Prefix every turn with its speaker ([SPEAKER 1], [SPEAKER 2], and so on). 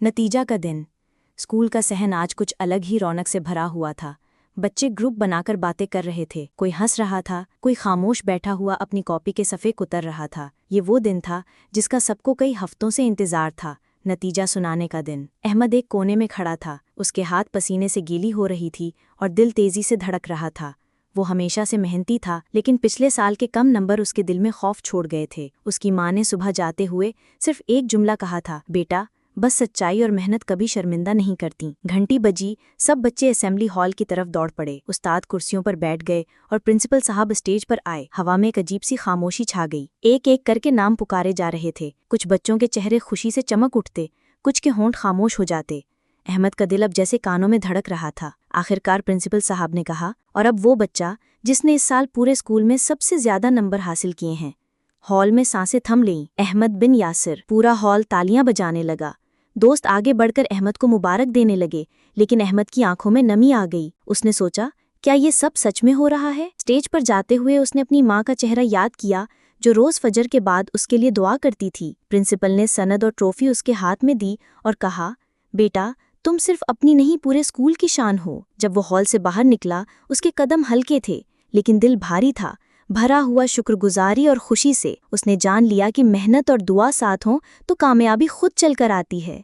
[SPEAKER 1] नतीजा का दिन। स्कूल का सहन आज कुछ अलग ही रौनक से भरा हुआ था। बच्चे ग्रुप बनाकर बातें कर रहे थे, कोई हंस रहा था, कोई खामोश बैठा हुआ अपनी कॉपी के सफ़े कुतर रहा था। ये वो दिन था जिसका सबको कई हफ्तों से इंतज़ार था, नतीजा सुनाने का दिन। अहमद एक कोने में खड़ा था, उसके हाथ पसीने से गीली हो रही थी और दिल तेज़ी से धड़क रहा था। वो हमेशा से मेहनती था, लेकिन पिछले साल के कम नंबर उसके दिल में खौफ छोड़ गए थे। उसकी माँ ने सुबह जाते हुए सिर्फ एक जुमला कहा था, बेटा, बस सच्चाई और मेहनत कभी शर्मिंदा नहीं करती। घंटी बजी, सब बच्चे असेंबली हॉल की तरफ दौड़ पड़े। उस्ताद कुर्सियों पर बैठ गए और प्रिंसिपल साहब स्टेज पर आए। हवा में एक अजीब सी खामोशी छा गई। एक एक करके नाम पुकारे जा रहे थे। कुछ बच्चों के चेहरे खुशी से चमक उठते, कुछ के होंठ खामोश हो जाते। अहमद का दिल अब जैसे कानों में धड़क रहा था। आखिरकार प्रिंसिपल साहब ने कहा, और अब वो बच्चा जिसने इस साल पूरे स्कूल में सबसे ज्यादा नंबर हासिल किए हैं। हॉल में सांसें थम लीं। अहमद बिन यासिर। पूरा हॉल तालियां बजाने लगा। दोस्त आगे बढ़कर अहमद को मुबारक देने लगे, लेकिन अहमद की आंखों में नमी आ गई। उसने सोचा, क्या ये सब सच में हो रहा है? स्टेज पर जाते हुए उसने अपनी माँ का चेहरा याद किया, जो रोज फजर के बाद उसके लिए दुआ करती थी। प्रिंसिपल ने सनद और ट्रॉफी उसके हाथ में दी और कहा, बेटा, तुम सिर्फ अपनी नहीं पूरे स्कूल की शान हो। जब वो हॉल से बाहर निकला, उसके कदम हल्के थे, लेकिन दिल भारी था, भरा हुआ शुक्रगुजारी और खुशी से। उसने जान लिया कि मेहनत और दुआ साथ हों तो कामयाबी खुद चलकर आती है।